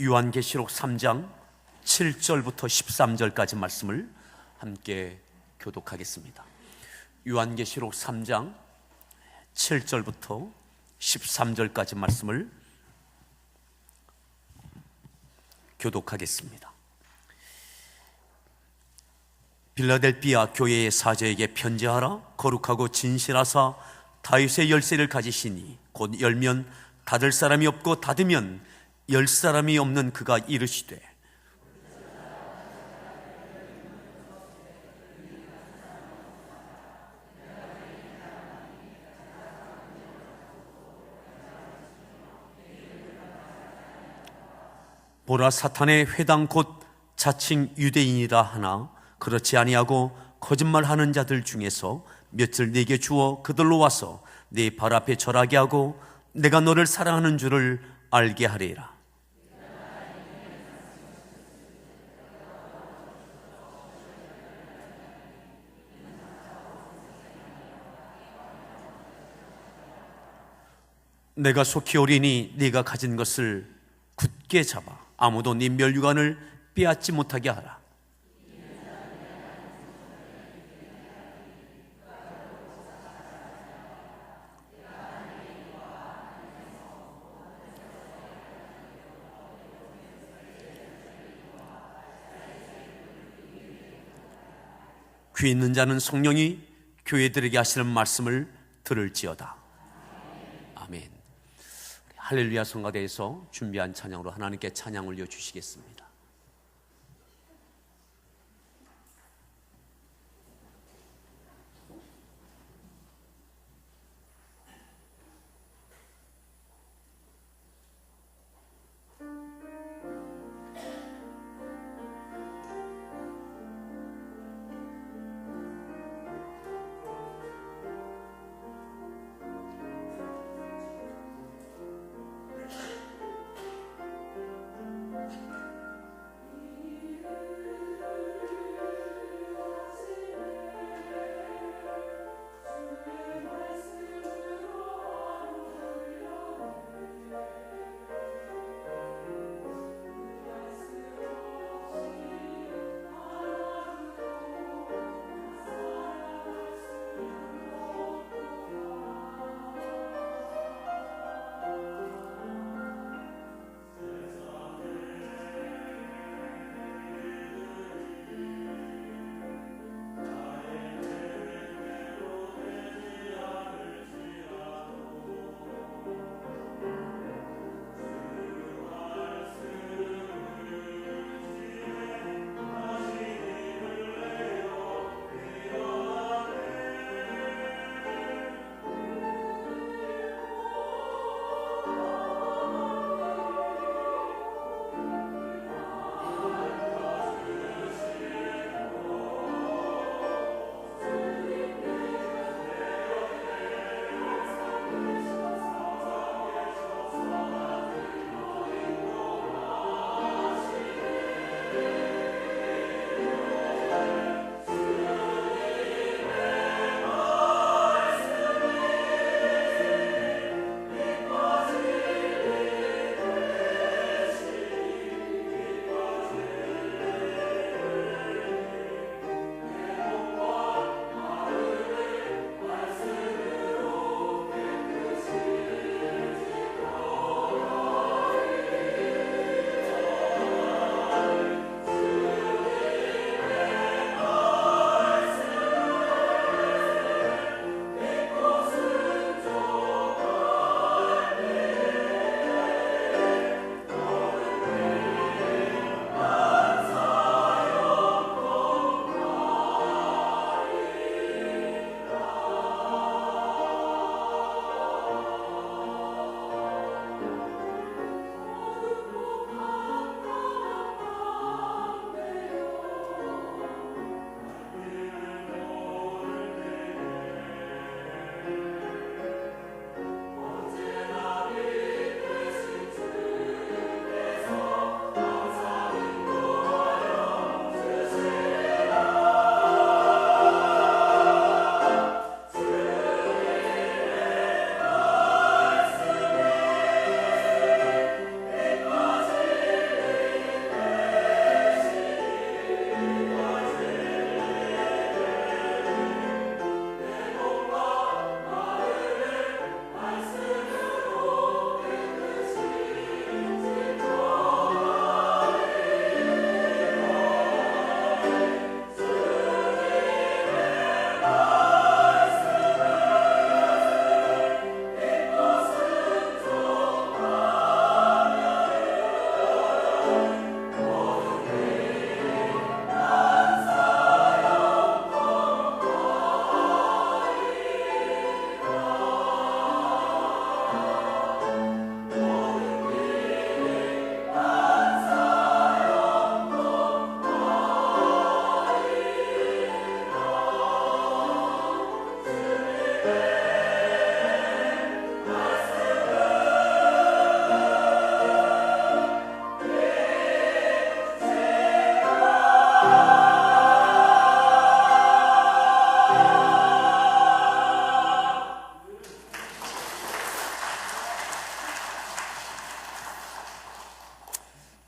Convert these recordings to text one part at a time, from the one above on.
요한계시록 3장 7절부터 13절까지 말씀을 함께 교독하겠습니다. 요한계시록 3장 7절부터 13절까지 말씀을 교독하겠습니다. 빌라델비아 교회의 사제에게 편지하라. 거룩하고 진실하사 다윗의 열쇠를 가지시니 곧 열면 닫을 사람이 없고 닫으면 열 사람이 없는 그가 이르시되, 보라, 사탄의 회당 곧 자칭 유대인이라 하나 그렇지 아니하고 거짓말하는 자들 중에서 몇을 네게 주어 그들로 와서 네 발 앞에 절하게 하고 내가 너를 사랑하는 줄을 알게 하리라. 내가 속히 오리니 네가 가진 것을 굳게 잡아 아무도 네 멸류관을 빼앗지 못하게 하라. 귀 있는 자는 성령이 교회들에게 하시는 말씀을 들을지어다. 아멘. 할렐루야 성가대에서 준비한 찬양으로 하나님께 찬양 올려주시겠습니다.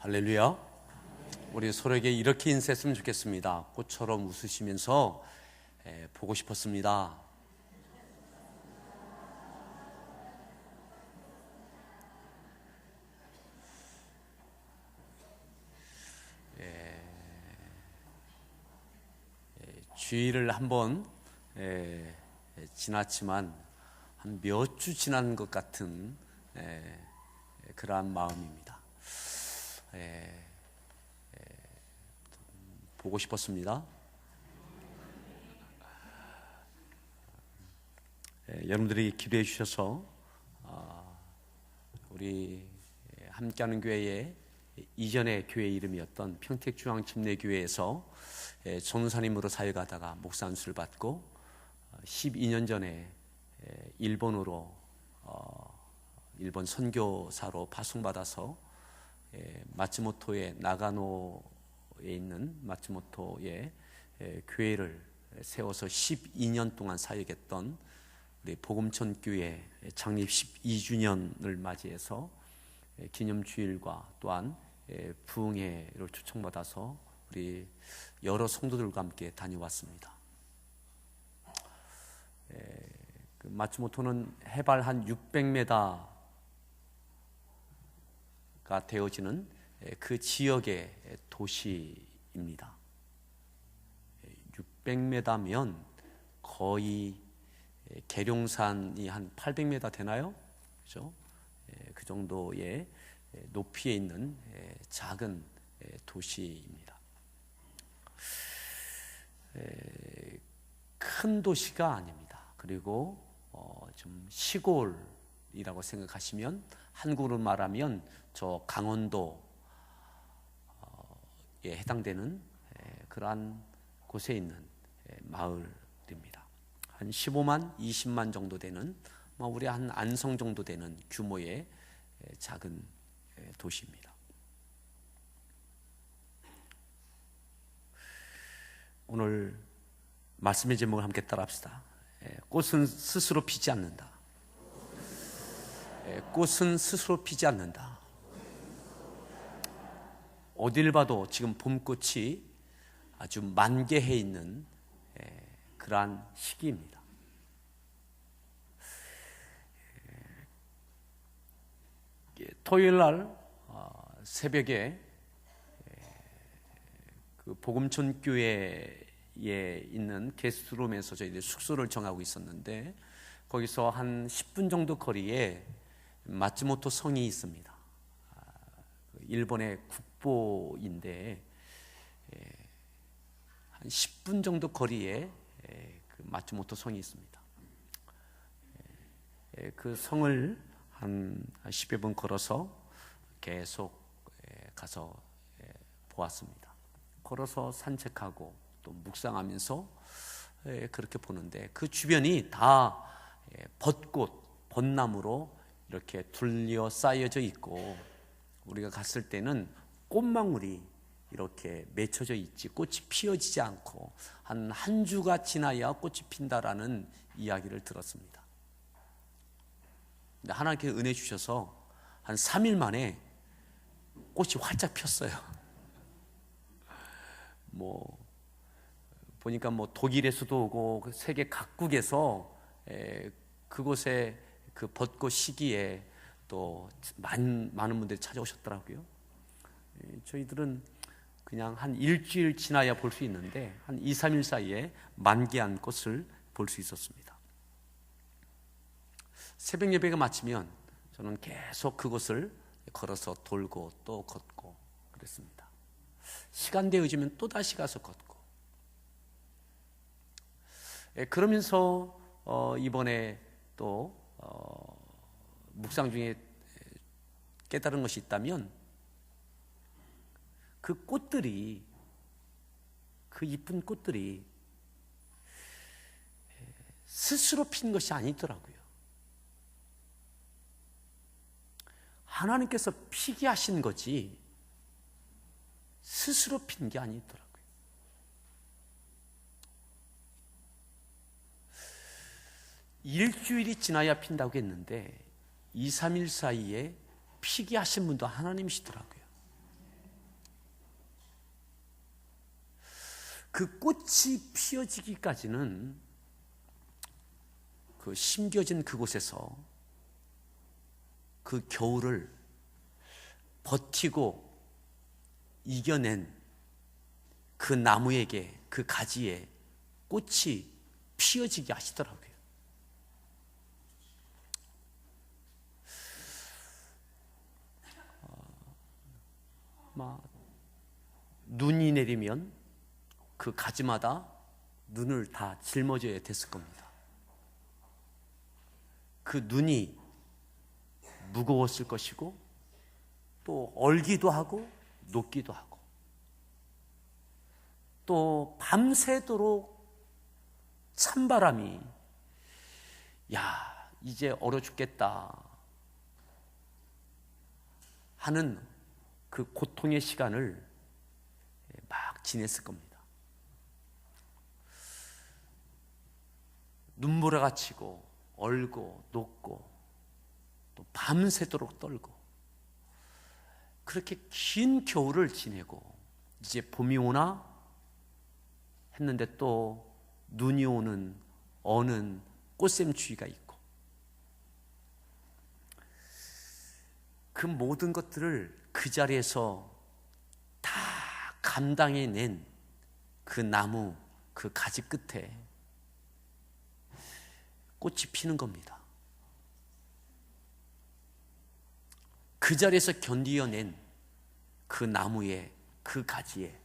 할렐루야. 우리 서로에게 이렇게 인사했으면 좋겠습니다. 꽃처럼 웃으시면서 보고 싶었습니다. 주일을 한번 지났지만 한 몇 주 지난 것 같은 그러한 마음입니다. 보고 싶었습니다. 여러분들이 기도해 주셔서 우리 함께하는 교회의 이전의 교회 이름이었던 평택중앙침례교회에서 전우사님으로 사역하다가 목사 안수를 받고 12년 전에 일본으로 일본 선교사로 파송받아서 마츠모토의 나가노에 있는 마츠모토의 교회를 세워서 12년 동안 사역했던 우리 복음천 교회 창립 12주년을 맞이해서 기념주일과 또한 부흥회를 초청받아서 우리 여러 성도들과 함께 다녀왔습니다. 그 마츠모토는 해발 한 600m가 되어지는 그 지역의 도시입니다. 600m면 거의 계룡산이 한 800m 되나요? 그죠? 그 정도의 높이에 있는 작은 도시입니다. 큰 도시가 아닙니다. 그리고 좀 시골이라고 생각하시면 한국으로 말하면 저 강원도에 해당되는 그러한 곳에 있는 마을입니다. 한 15만, 20만 정도 되는 우리 한 안성 정도 되는 규모의 작은 도시입니다. 오늘 말씀의 제목을 함께 따라합시다. 꽃은 스스로 피지 않는다. 꽃은 스스로 피지 않는다. 어딜 봐도 지금 봄꽃이 아주 만개해 있는 그러한 시기입니다. 토요일 날 새벽에 그 복음천 교회에 있는 게스트룸에서 저희들이 숙소를 정하고 있었는데 거기서 한 10분 정도 거리에 마츠모토 성이 있습니다. 일본의 국보인데 한 10분 정도 거리에 그 마츠모토 성이 있습니다. 그 성을 한 10여 분 걸어서 계속 가서 보았습니다. 걸어서 산책하고 또 묵상하면서 그렇게 보는데 그 주변이 다 벚꽃, 벚나무로 이렇게 둘러싸여져 있고 우리가 갔을 때는 꽃망울이 이렇게 맺혀져 있지 꽃이 피어지지 않고 한 주가 지나야 꽃이 핀다라는 이야기를 들었습니다. 근데 하나님께서 은혜 주셔서 한 3일 만에 꽃이 활짝 폈어요. 보니까 독일에서도 오고 세계 각국에서 그곳에 그 벚꽃 시기에 또 많은 분들이 찾아오셨더라고요. 저희들은 그냥 한 일주일 지나야 볼 수 있는데 한 2, 3일 사이에 만개한 꽃을 볼 수 있었습니다. 새벽 예배가 마치면 저는 계속 그곳을 걸어서 돌고 또 걷고 그랬습니다. 시간 되어지면 또 다시 가서 걷고 그러면서 이번에 또 묵상 중에 깨달은 것이 있다면 그 꽃들이 그 이쁜 꽃들이 스스로 핀 것이 아니더라고요. 하나님께서 피게 하신 거지 스스로 핀 게 아니더라고요. 일주일이 지나야 핀다고 했는데 2, 3일 사이에 피게 하신 분도 하나님이시더라고요. 그 꽃이 피어지기까지는 그 심겨진 그곳에서 그 겨울을 버티고 이겨낸 그 나무에게, 그 가지에 꽃이 피어지게 하시더라고요. 눈이 내리면 그 가지마다 눈을 다 짊어져야 됐을 겁니다. 그 눈이 무거웠을 것이고 또 얼기도 하고 녹기도 하고 또 밤새도록 찬바람이 야 이제 얼어 죽겠다 하는 그 고통의 시간을 막 지냈을 겁니다. 눈보라가 치고 얼고 녹고 또 밤새도록 떨고 그렇게 긴 겨울을 지내고 이제 봄이 오나 했는데 또 눈이 오는 어는 꽃샘추위가 있고 그 모든 것들을 그 자리에서 다 감당해낸 그 나무 그 가지 끝에 꽃이 피는 겁니다. 그 자리에서 견디어낸 그 나무에 그 가지에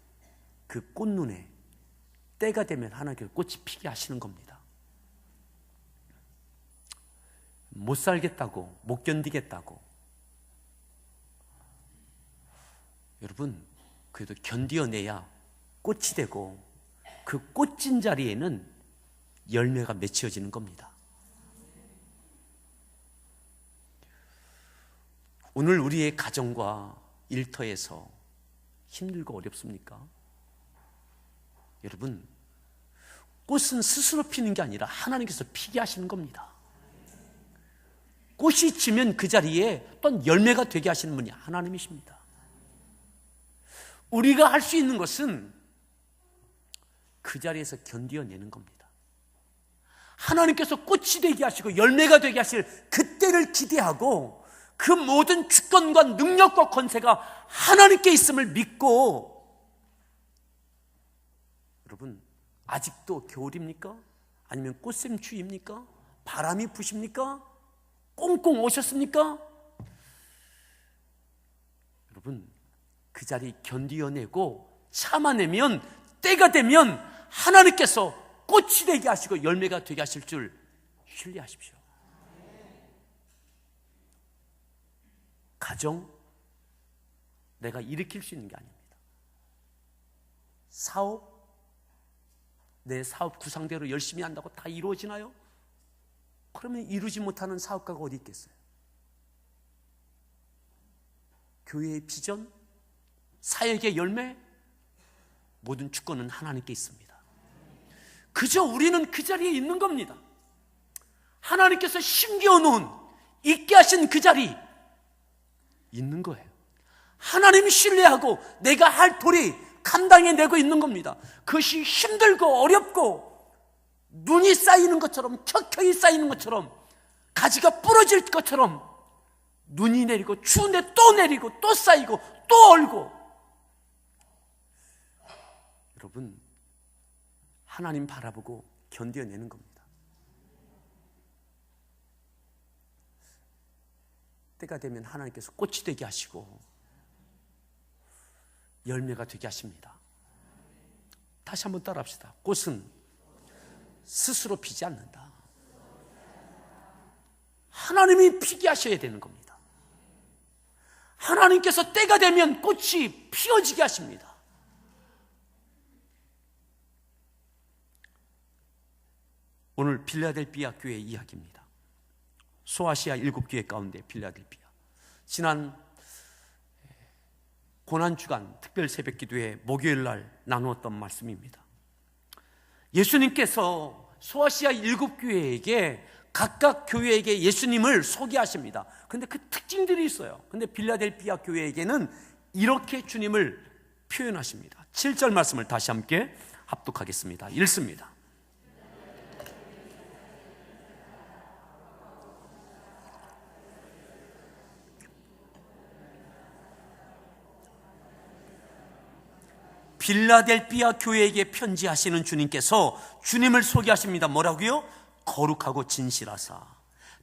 그 꽃눈에 때가 되면 하나님께서 꽃이 피게 하시는 겁니다. 못 살겠다고, 못 견디겠다고. 여러분, 그래도 견디어내야 꽃이 되고 그 꽃진 자리에는 열매가 맺혀지는 겁니다. 오늘 우리의 가정과 일터에서 힘들고 어렵습니까? 여러분, 꽃은 스스로 피는 게 아니라 하나님께서 피게 하시는 겁니다. 꽃이 지면 그 자리에 또 열매가 되게 하시는 분이 하나님이십니다. 우리가 할 수 있는 것은 그 자리에서 견디어내는 겁니다. 하나님께서 꽃이 되게 하시고 열매가 되게 하실 그때를 기대하고 그 모든 주권과 능력과 권세가 하나님께 있음을 믿고, 여러분, 아직도 겨울입니까? 아니면 꽃샘추위입니까? 바람이 부십니까? 꽁꽁 오셨습니까? 여러분, 그 자리 견디어내고 참아내면 때가 되면 하나님께서 꽃이 되게 하시고 열매가 되게 하실 줄 신뢰하십시오. 가정, 내가 일으킬 수 있는 게 아닙니다. 사업, 내 사업 구상대로 열심히 한다고 다 이루어지나요? 그러면 이루지 못하는 사업가가 어디 있겠어요? 교회의 비전, 사역의 열매, 모든 주권은 하나님께 있습니다. 그저 우리는 그 자리에 있는 겁니다. 하나님께서 심겨놓은, 있게 하신 그 자리 있는 거예요. 하나님 신뢰하고 내가 할 도리 감당해내고 있는 겁니다. 그것이 힘들고 어렵고 눈이 쌓이는 것처럼, 켜켜이 쌓이는 것처럼, 가지가 부러질 것처럼 눈이 내리고 추운데 또 내리고 또 쌓이고 또 얼고. 여러분, 하나님 바라보고 견뎌내는 겁니다. 때가 되면 하나님께서 꽃이 되게 하시고 열매가 되게 하십니다. 다시 한번 따라합시다. 꽃은 스스로 피지 않는다. 하나님이 피게 하셔야 되는 겁니다. 하나님께서 때가 되면 꽃이 피어지게 하십니다. 오늘 필라델피아 교회 이야기입니다. 소아시아 7교회 가운데 필라델피아. 지난 고난주간 특별 새벽기도회 목요일 날 나누었던 말씀입니다. 예수님께서 소아시아 7교회에게 각각 교회에게 예수님을 소개하십니다. 그런데 그 특징들이 있어요. 그런데 필라델피아 교회에게는 이렇게 주님을 표현하십니다. 7절 말씀을 다시 함께 합독하겠습니다. 읽습니다. 빌라델피아 교회에게 편지하시는 주님께서 주님을 소개하십니다. 뭐라고요? 거룩하고 진실하사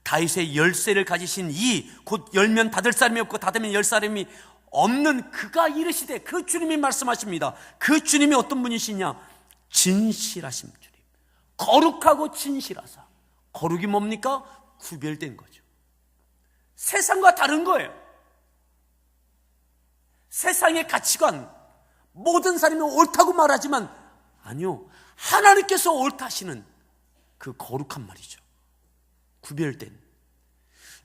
다윗의 열쇠를 가지신 이 곧 열면 닫을 사람이 없고 닫으면 열 사람이 없는 그가 이르시되, 그 주님이 말씀하십니다. 그 주님이 어떤 분이시냐? 진실하신 주님. 거룩하고 진실하사. 거룩이 뭡니까? 구별된 거죠. 세상과 다른 거예요. 세상의 가치관, 모든 사람이 옳다고 말하지만 아니요, 하나님께서 옳다 하시는 그 거룩한 말이죠. 구별된.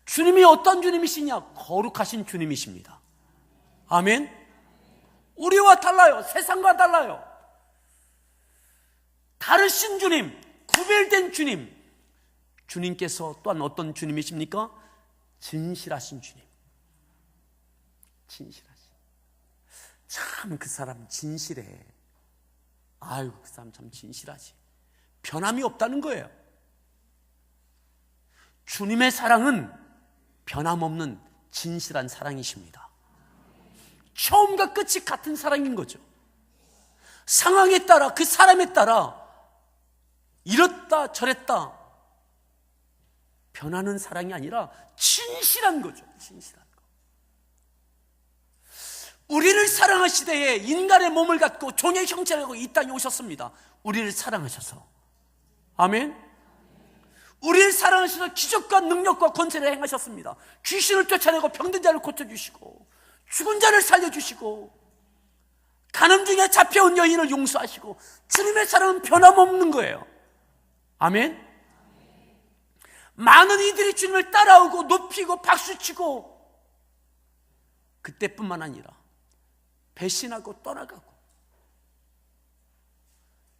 주님이 어떤 주님이시냐? 거룩하신 주님이십니다. 아멘. 우리와 달라요. 세상과 달라요. 다르신 주님, 구별된 주님. 주님께서 또한 어떤 주님이십니까? 진실하신 주님. 진실하신. 참 그 사람 진실해. 아이고, 그 사람 참 진실하지. 변함이 없다는 거예요. 주님의 사랑은 변함없는 진실한 사랑이십니다. 처음과 끝이 같은 사랑인 거죠. 상황에 따라, 그 사람에 따라 이렇다 저랬다 변하는 사랑이 아니라 진실한 거죠. 진실한 거. 우리를 사랑하시되 인간의 몸을 갖고 종의 형체를 갖고 이 땅에 오셨습니다. 우리를 사랑하셔서. 아멘. 우리를 사랑하셔서 기적과 능력과 권세를 행하셨습니다. 귀신을 쫓아내고 병든 자를 고쳐주시고 죽은 자를 살려주시고 간음 중에 잡혀온 여인을 용서하시고, 주님의 사랑은 변함없는 거예요. 아멘. 많은 이들이 주님을 따라오고 높이고 박수치고, 그때뿐만 아니라 배신하고 떠나가고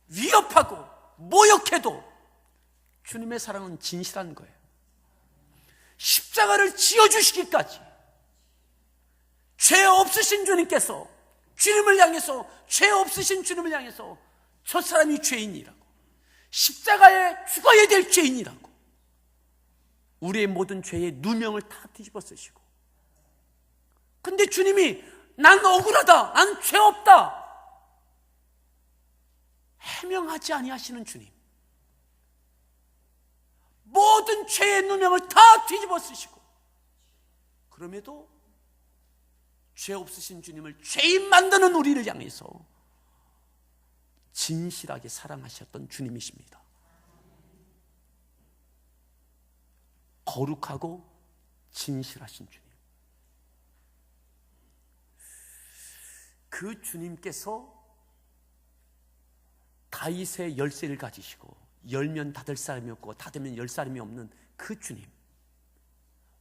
위협하고 모욕해도 주님의 사랑은 진실한 거예요. 십자가를 지어주시기까지 죄 없으신 주님께서, 주님을 향해서, 죄 없으신 주님을 향해서 저 사람이 죄인이라고, 십자가에 죽어야 될 죄인이라고, 우리의 모든 죄의 누명을 다 뒤집어 쓰시고, 근데 주님이 난 억울하다, 난 죄 없다 해명하지 아니하시는 주님, 모든 죄의 누명을 다 뒤집어 쓰시고, 그럼에도 죄 없으신 주님을 죄인 만드는 우리를 향해서 진실하게 사랑하셨던 주님이십니다. 거룩하고 진실하신 주님. 그 주님께서 다윗의 열쇠를 가지시고 열면 닫을 사람이 없고 닫으면 열 사람이 없는 그 주님,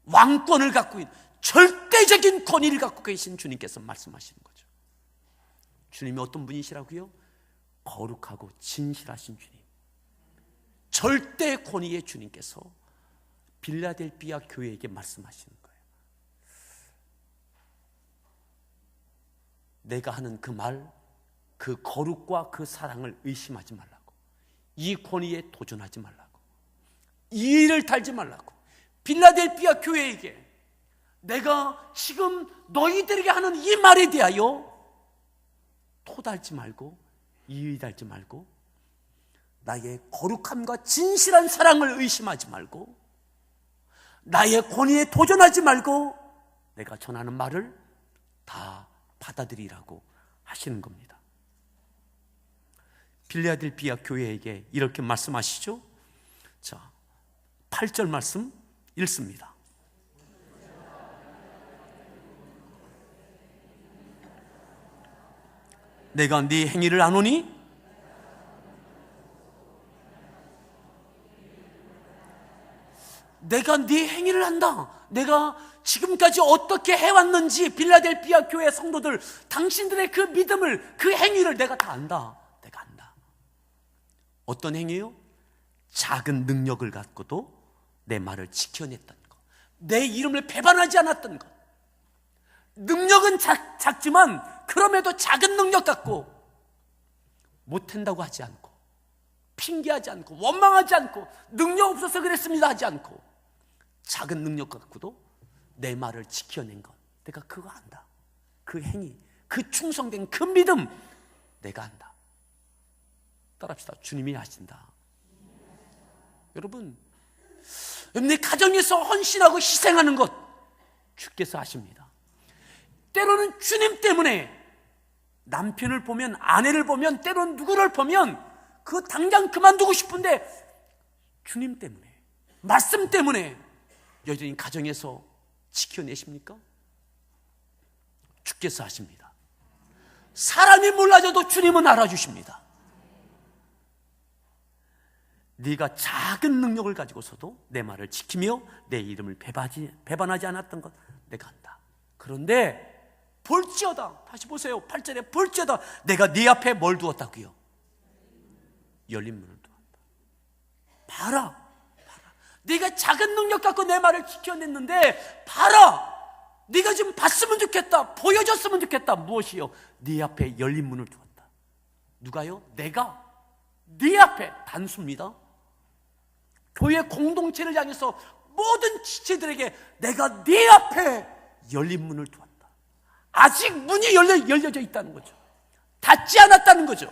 왕권을 갖고 있는 절대적인 권위를 갖고 계신 주님께서 말씀하시는 거죠. 주님이 어떤 분이시라고요? 거룩하고 진실하신 주님, 절대 권위의 주님께서 빌라델피아 교회에게 말씀하시는 거예요. 내가 하는 그 말, 그 거룩과 그 사랑을 의심하지 말라고, 이 권위에 도전하지 말라고, 이 일을 달지 말라고. 빌라델피아 교회에게 내가 지금 너희들에게 하는 이 말에 대하여 토달지 말고, 이의 달지 말고, 나의 거룩함과 진실한 사랑을 의심하지 말고, 나의 권위에 도전하지 말고, 내가 전하는 말을 다 받아들이라고 하시는 겁니다. 빌라델피아 교회에게 이렇게 말씀하시죠. 자, 8절 말씀 읽습니다. 내가 네 행위를 아노니 내가 네 행위를 안다. 내가 지금까지 어떻게 해왔는지 빌라델피아 교회 성도들, 당신들의 그 믿음을, 그 행위를 내가 다 안다. 내가 안다. 어떤 행위요? 작은 능력을 갖고도 내 말을 지켜냈던 것, 내 이름을 배반하지 않았던 것. 능력은 작지만 그럼에도 작은 능력 갖고 못한다고 하지 않고, 핑계하지 않고, 원망하지 않고, 능력 없어서 그랬습니다 하지 않고, 작은 능력 갖고도 내 말을 지켜낸 것, 내가 그거 안다. 그 행위, 그 충성된 그 믿음 내가 안다. 따라합시다. 주님이 하신다. 여러분, 내 가정에서 헌신하고 희생하는 것 주께서 하십니다. 때로는 주님 때문에, 남편을 보면, 아내를 보면, 때로는 누구를 보면 그거 당장 그만두고 싶은데 주님 때문에, 말씀 때문에 여전히 가정에서 지켜내십니까? 주께서 하십니다. 사람이 몰라줘도 주님은 알아주십니다. 네가 작은 능력을 가지고서도 내 말을 지키며 내 이름을 배반하지 않았던 것 내가 안다. 그런데 볼지어다, 다시 보세요. 8절에 볼지어다 내가 네 앞에 뭘 두었다고요? 열린 문을 두었다. 봐라. 네가 작은 능력 갖고 내 말을 지켜냈는데 봐라. 네가 좀 봤으면 좋겠다, 보여줬으면 좋겠다. 무엇이요? 네 앞에 열린 문을 두었다. 누가요? 내가 네 앞에, 단수입니다. 교회 공동체를 향해서 모든 지체들에게 내가 네 앞에 열린 문을 두었다. 아직 문이 열려져 있다는 거죠. 닫지 않았다는 거죠.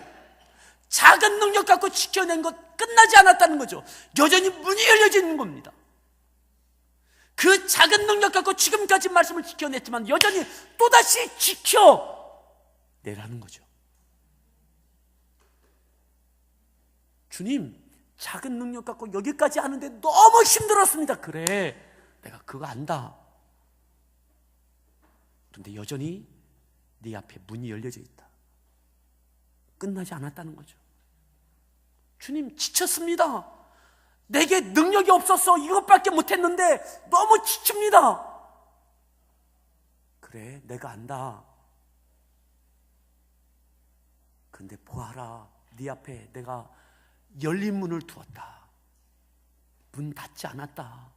작은 능력 갖고 지켜낸 것 끝나지 않았다는 거죠. 여전히 문이 열려져 있는 겁니다. 그 작은 능력 갖고 지금까지 말씀을 지켜냈지만 여전히 또다시 지켜내라는 거죠. 주님, 작은 능력 갖고 여기까지 하는데 너무 힘들었습니다. 그래, 내가 그거 안다. 그런데 여전히 네 앞에 문이 열려져 있다. 끝나지 않았다는 거죠. 주님, 지쳤습니다. 내게 능력이 없어서 이것밖에 못했는데 너무 지칩니다. 그래, 내가 안다. 근데 보아라, 네 앞에 내가 열린 문을 두었다. 문 닫지 않았다.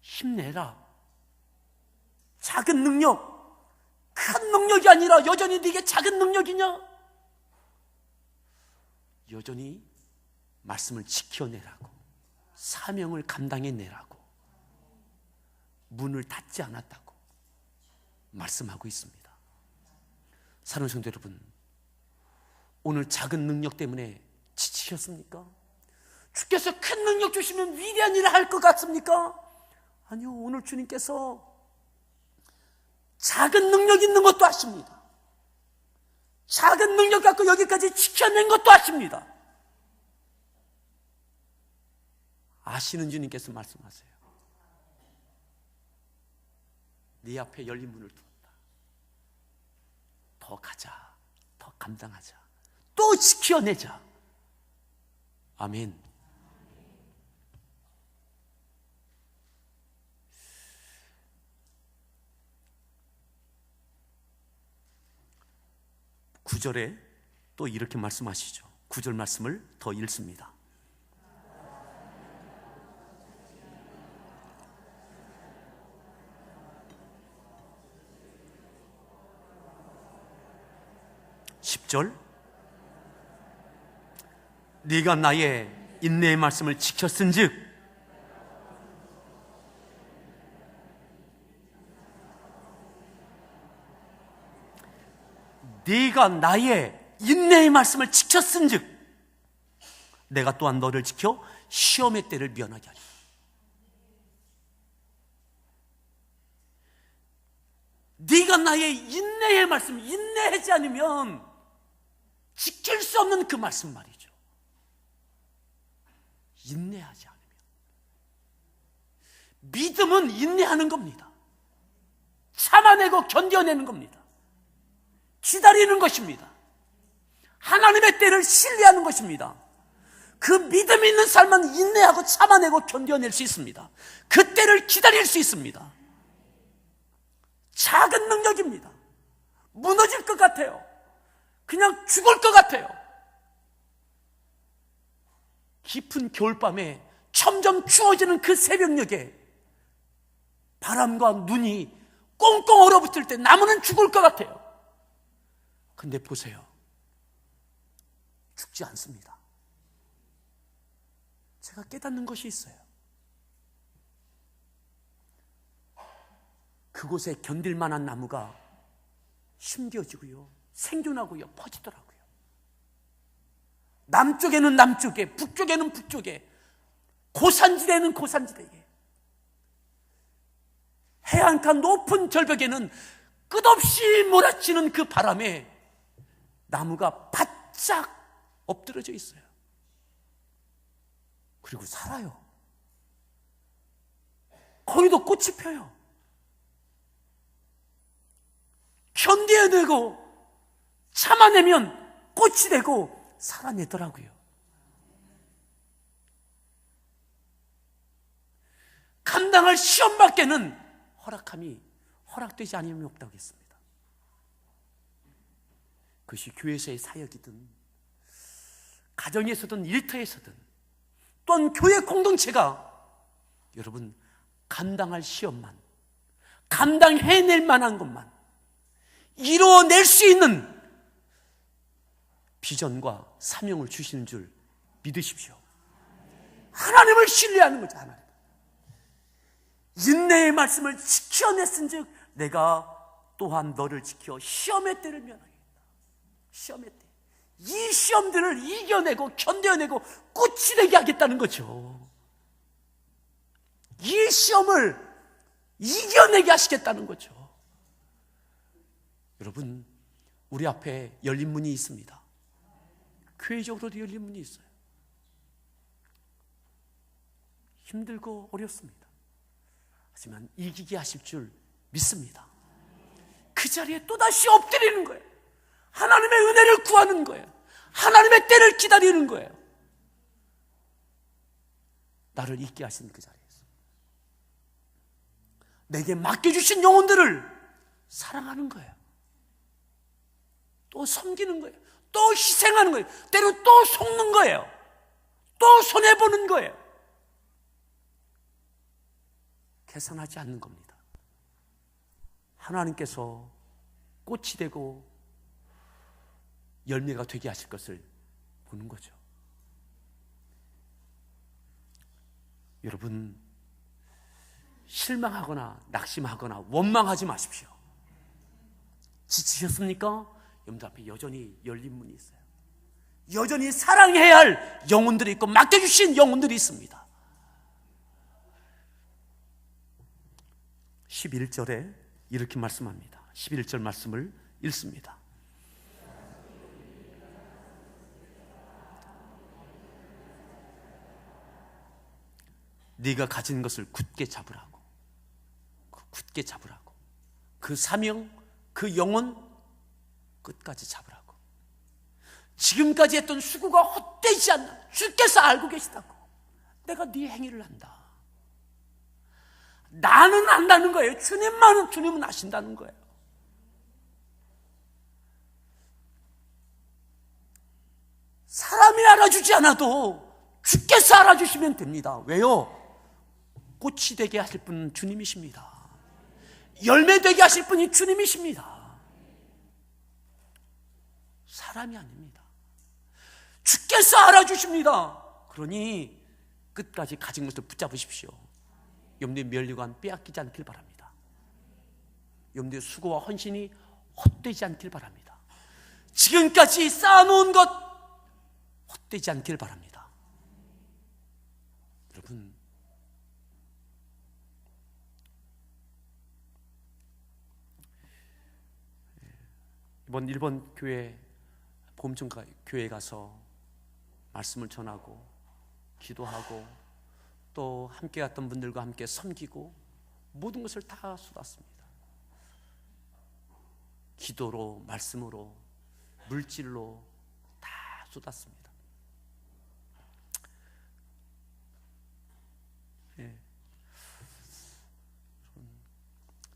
힘내라. 작은 능력, 큰 능력이 아니라 여전히 네게 작은 능력이냐? 여전히 말씀을 지켜내라고, 사명을 감당해내라고, 문을 닫지 않았다고 말씀하고 있습니다. 사랑하는 성도 여러분, 오늘 작은 능력 때문에 지치셨습니까? 주께서 큰 능력 주시면 위대한 일을 할 것 같습니까? 아니요, 오늘 주님께서 작은 능력 있는 것도 아십니다. 작은 능력 갖고 여기까지 지켜낸 것도 아십니다. 아시는 주님께서 말씀하세요. 네 앞에 열린 문을 두었다. 더 가자, 더 감당하자, 또 지켜내자. 아멘. 구절에 또 이렇게 말씀하시죠. 9절 말씀을 더 읽습니다. (10절) 네가 나의 인내의 말씀을 지켰은즉 네가 나의 인내의 말씀을 지켰은즉 내가 또한 너를 지켜 시험의 때를 면하게 하리라. 네가 나의 인내의 말씀, 인내하지 않으면 지킬 수 없는 그 말씀 말이죠. 인내하지 않으면. 믿음은 인내하는 겁니다. 참아내고 견뎌내는 겁니다. 기다리는 것입니다. 하나님의 때를 신뢰하는 것입니다. 그 믿음 있는 삶은 인내하고 참아내고 견뎌낼 수 있습니다. 그 때를 기다릴 수 있습니다. 작은 능력입니다. 무너질 것 같아요. 그냥 죽을 것 같아요. 깊은 겨울밤에 점점 추워지는 그 새벽녘에 바람과 눈이 꽁꽁 얼어붙을 때 나무는 죽을 것 같아요. 근데 보세요. 죽지 않습니다. 제가 깨닫는 것이 있어요. 그곳에 견딜 만한 나무가 심겨지고요, 생존하고요, 퍼지더라고요. 남쪽에는 남쪽에, 북쪽에는 북쪽에, 고산지대는 고산지대에, 해안가 높은 절벽에는 끝없이 몰아치는 그 바람에 나무가 바짝 엎드러져 있어요. 그리고 살아요. 거기도 꽃이 펴요. 견뎌내고 참아내면 꽃이 되고 살아내더라고요. 감당할 시험밖에는 허락되지 않으면 없다고 했습니다. 그것이 교회에서의 사역이든 가정에서든 일터에서든 또한 교회 공동체가 여러분 감당할 시험만, 감당해낼 만한 것만 이루어낼 수 있는 비전과 사명을 주시는 줄 믿으십시오. 하나님을 신뢰하는 거죠. 하나님. 인내의 말씀을 지켜냈은즉 내가 또한 너를 지켜 시험의 때를 면하겠다. 시험의 때. 이 시험들을 이겨내고 견뎌내고 꽃이 되게 하겠다는 거죠. 이 시험을 이겨내게 하시겠다는 거죠. 여러분, 우리 앞에 열린 문이 있습니다. 교회적으로도 열린 문이 있어요. 힘들고 어렵습니다. 하지만 이기게 하실 줄 믿습니다. 그 자리에 또다시 엎드리는 거예요. 하나님의 은혜를 구하는 거예요. 하나님의 때를 기다리는 거예요. 나를 있게 하신 그 자리에서 내게 맡겨주신 영혼들을 사랑하는 거예요. 또 섬기는 거예요. 또 희생하는 거예요. 때로 또 속는 거예요. 또 손해보는 거예요. 계산하지 않는 겁니다. 하나님께서 꽃이 되고 열매가 되게 하실 것을 보는 거죠. 여러분, 실망하거나 낙심하거나 원망하지 마십시오. 지치셨습니까? 여러분 앞에 여전히 열린 문이 있어요. 여전히 사랑해야 할 영혼들이 있고 맡겨주신 영혼들이 있습니다. 11절에 이렇게 말씀합니다. 11절 말씀을 읽습니다. 네가 가진 것을 굳게 잡으라고. 굳게 잡으라고. 그 사명, 그 영혼 끝까지 잡으라고. 지금까지 했던 수고가 헛되지 않나. 주께서 알고 계시다고. 내가 네 행위를 한다. 나는 안다는 거예요. 주님은 아신다는 거예요. 사람이 알아주지 않아도 주께서 알아주시면 됩니다. 왜요? 꽃이 되게 하실 분은 주님이십니다. 열매 되게 하실 분이 주님이십니다. 사람이 아닙니다. 주께서 알아주십니다. 그러니 끝까지 가진 것을 붙잡으십시오. 여러분들의 면류관 빼앗기지 않길 바랍니다. 여러분들의 수고와 헌신이 헛되지 않길 바랍니다. 지금까지 쌓아놓은 것 헛되지 않길 바랍니다. 여러분, 이번 일본 교회 보험청가 교회에 가서 말씀을 전하고 기도하고 또 함께 갔던 분들과 함께 섬기고 모든 것을 다 쏟았습니다. 기도로, 말씀으로, 물질로 다 쏟았습니다. 예.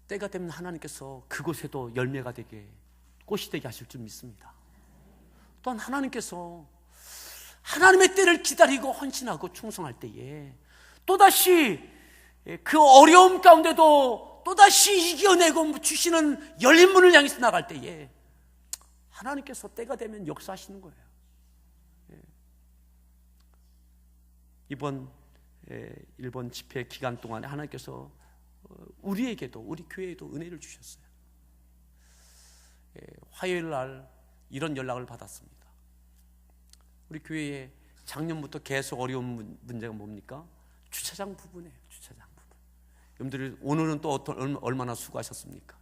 때가 되면 하나님께서 그곳에도 열매가 되게, 꽃이 되게 하실 줄 믿습니다. 또한 하나님께서 하나님의 때를 기다리고 헌신하고 충성할 때에 또다시 그 어려움 가운데도 또다시 이겨내고 주시는 열린 문을 향해서 나갈 때에 하나님께서 때가 되면 역사하시는 거예요. 이번 일본 집회 기간 동안에 하나님께서 우리에게도, 우리 교회에도 은혜를 주셨어요. 화요일 날 이런 연락을 받았습니다. 우리 교회에 작년부터 계속 어려운 문제가 뭡니까? 주차장 부분이에요. 주차장 부분. 여러분들이 오늘은 또 얼마나 수고하셨습니까?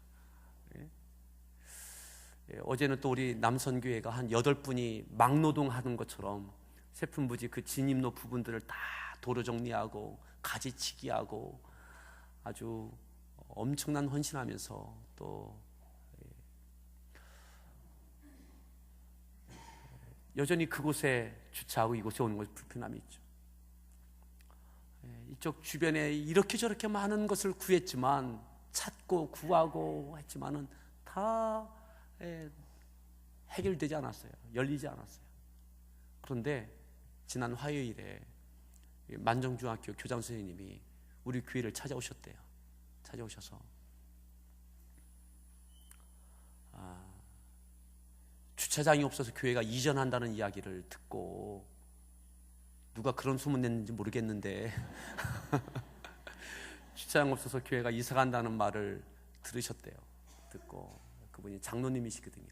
어제는 또 우리 남선교회가 한 8분이 막노동하는 것처럼 세품부지 그 진입로 부분들을 다 도로 정리하고 가지치기하고 아주 엄청난 헌신하면서 또 여전히 그곳에 주차하고 이곳에 오는 것이 불편함이 있죠. 이쪽 주변에 이렇게 저렇게 많은 것을 구했지만, 찾고 구하고 했지만은 다 해결되지 않았어요. 열리지 않았어요. 그런데 지난 화요일에 만정중학교 교장 선생님이 우리 교회를 찾아오셨대요. 찾아오셔서 주차장이 없어서 교회가 이전한다는 이야기를 듣고, 누가 그런 소문 냈는지 모르겠는데 주차장 없어서 교회가 이사 간다는 말을 들으셨대요. 듣고, 그분이 장로님이시거든요.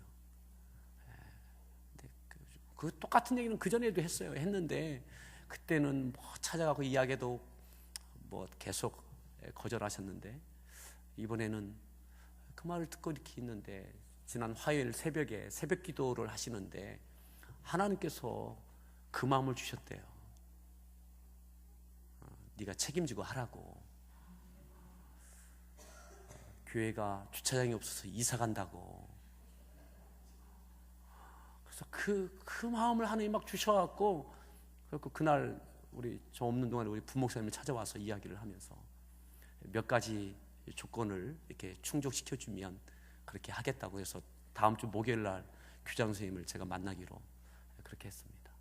근데 그 똑같은 얘기는 그 전에도 했는데 그때는 뭐 찾아가고 이야기도 뭐 계속 거절하셨는데, 이번에는 그 말을 듣고 이렇게 있는데, 지난 화요일 새벽에 새벽 기도를 하시는데 하나님께서 그 마음을 주셨대요. 네가 책임지고 하라고. 교회가 주차장이 없어서 이사 간다고. 그래서 그 마음을 하나님이 막 주셔갖고, 그래서 그날 저 없는 동안에 우리 부목사님을 찾아와서 이야기를 하면서 몇 가지 조건을 이렇게 충족시켜주면 그렇게 하겠다고 해서 다음 주 목요일 날 교장 선생님을 제가 만나기로 그렇게 했습니다.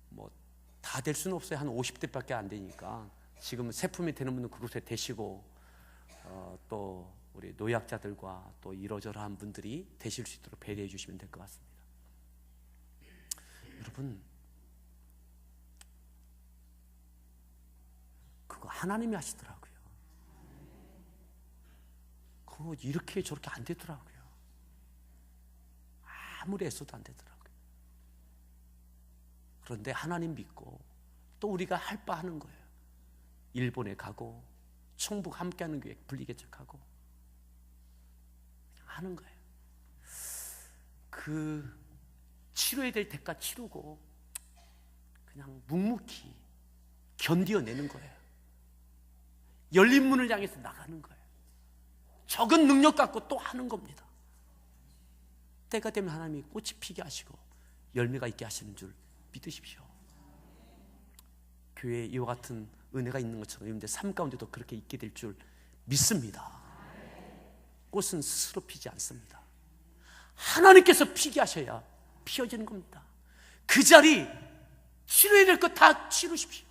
뭐 다 될 수는 없어요. 한 50대밖에 안 되니까 지금 세품이 되는 분은 그곳에 되시고, 또 우리 노약자들과 또 이러저러한 분들이 되실 수 있도록 배려해 주시면 될 것 같습니다. 여러분, 그거 하나님이 하시더라고요. 그거 이렇게 저렇게 안 되더라고요. 아무리 애써도 안 되더라고요. 그런데 하나님 믿고 또 우리가 할 바 하는 거예요. 일본에 가고 충북 함께하는 교회 분리개척하고 하는 거예요. 그 치료해야 될 대가 치르고 그냥 묵묵히 견디어내는 거예요. 열린 문을 향해서 나가는 거예요. 적은 능력 갖고 또 하는 겁니다. 때가 되면 하나님이 꽃이 피게 하시고 열매가 있게 하시는 줄 믿으십시오. 교회에 이와 같은 은혜가 있는 것처럼 여러분들 삶 가운데도 그렇게 있게 될 줄 믿습니다. 꽃은 스스로 피지 않습니다. 하나님께서 피게 하셔야 피어지는 겁니다. 그 자리 치료해야 될 것 다 치르십시오.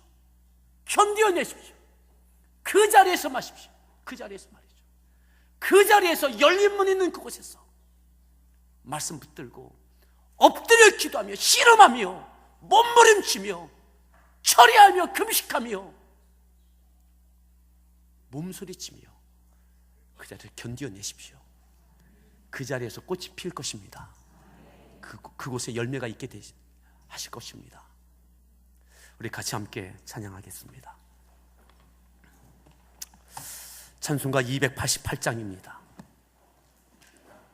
견뎌내십시오. 그 자리에서 마십시오. 그 자리에서 말이죠. 그 자리에서 열린 문 있는 그곳에서 말씀 붙들고 엎드려 기도하며 씨름하며 몸부림치며 처리하며 금식하며 몸소리치며 그 자리를 견뎌내십시오. 그 자리에서 꽃이 필 것입니다. 그곳에 열매가 있게 하실 것입니다. 우리 같이 함께 찬양하겠습니다. 찬송가 288장입니다.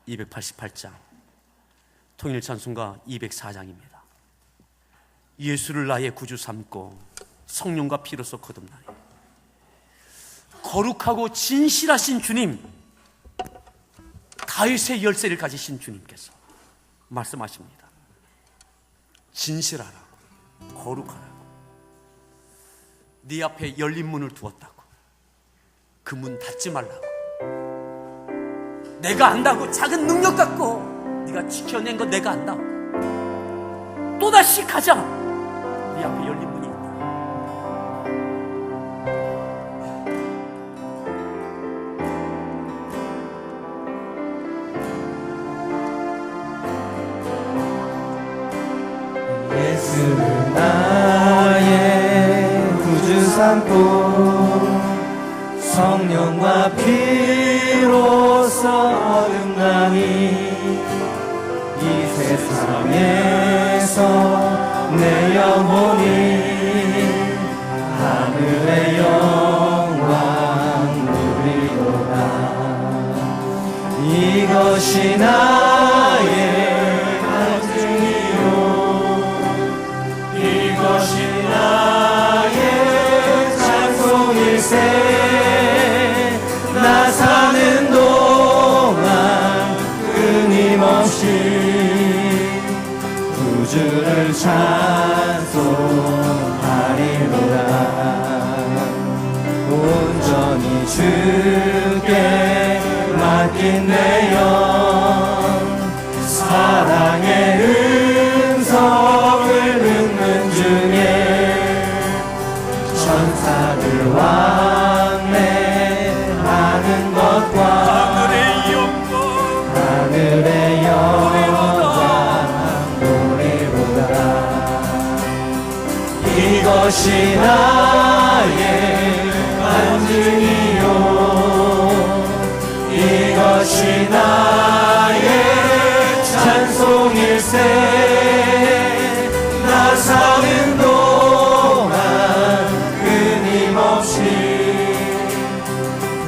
288장 통일 찬송가 204장입니다. 예수를 나의 구주 삼고 성령과 피로써 거듭나니 거룩하고 진실하신 주님, 다윗의 열쇠를 가지신 주님께서 말씀하십니다. 진실하라고, 거룩하라고. 네 앞에 열린 문을 두었다고. 그 문 닫지 말라고. 내가 안다고 작은 능력 갖고 네가 지켜낸 거 내가 안다고. 또다시 가자. 네 앞에 열린 문이 있다. 주를 나의 구주 삼고 성령과 피로써 어긋나니 이 세상에서 내 영혼이 하늘의 영광 누리도다. 이것이 나의 간증이요 이것이 나의 찬송일세. 나 사는 동안 끊임없이 구주를 찬송하리로다. 온전히 주께 맡긴 내 영 사랑의 음성을 듣는 중에 천사들 왕래 하는 것과 하늘의 영광 노래보다. 이것이 나의 간증이요 이것이 나의 찬송일세. 나 사는 동안 끊임없이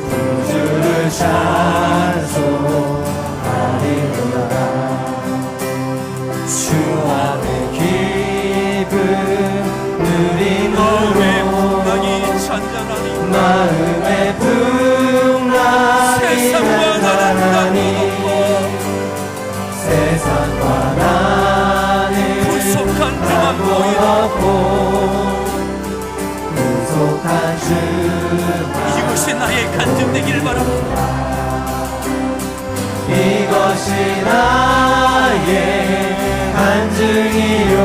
구주를 찬송하리로다. 주 안의 기쁨 누림으로 마음의 풍랑이 잔잔하니 세상과 나는 구속한 주만 이것이 나의 간증 되기를 바랍니다. 이것이 나의 간증이요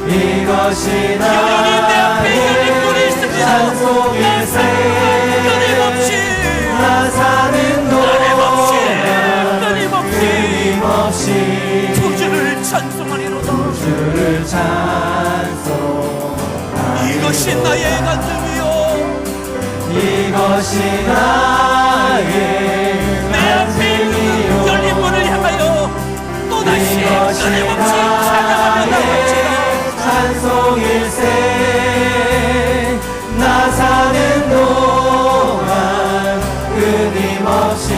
이것이 나의 찬송일세. 나 사는 동안 끊임없이 구주를 찬송하리로다. 주를 찬송하리로다. 이것이 나의 간증이요 이것이 나의 내 앞에 있는 열린 문을 향하여 또다시 끊임없이 찬양하며 나아갑시다. 찬송일세. 나 사는 동안 끊임없이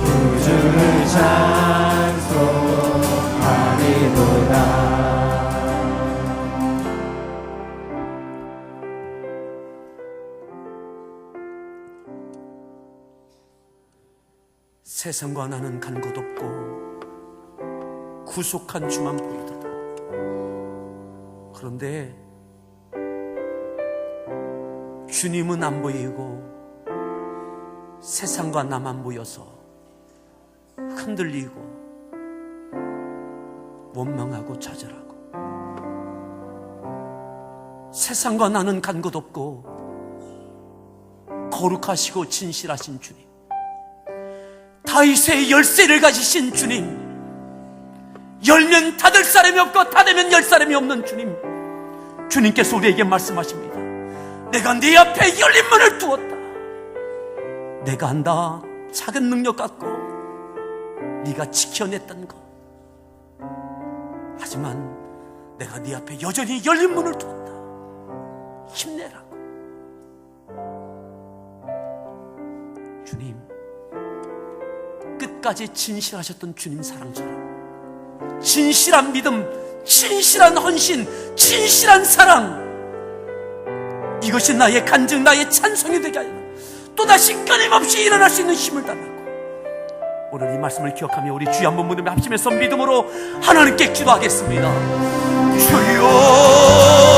구주를 찬송하리로다. 세상과 나는 간 곳 없고 구속한 주만 보이도다. 그런데 주님은 안 보이고 세상과 나만 보여서 흔들리고 원망하고 좌절하고 세상과 나는 간 곳 없고 거룩하시고 진실하신 주님, 다윗의 열쇠를 가지신 주님, 열면 닫을 사람이 없고 닫으면 열 사람이 없는 주님, 주님께서 우리에게 말씀하십니다. 내가 네 앞에 열린 문을 두었다. 내가 안다. 작은 능력 갖고 네가 지켜냈던 것. 하지만 내가 네 앞에 여전히 열린 문을 두었다. 힘내라고. 주님, 끝까지 진실하셨던 주님 사랑처럼 진실한 믿음, 진실한 헌신, 진실한 사랑, 이것이 나의 간증, 나의 찬송이 되게 하여 또다시 끊임없이 일어날 수 있는 힘을 달라고. 오늘 이 말씀을 기억하며 우리 주여 한번 무릎에 합치면서 믿음으로 하나님께 기도하겠습니다. 주여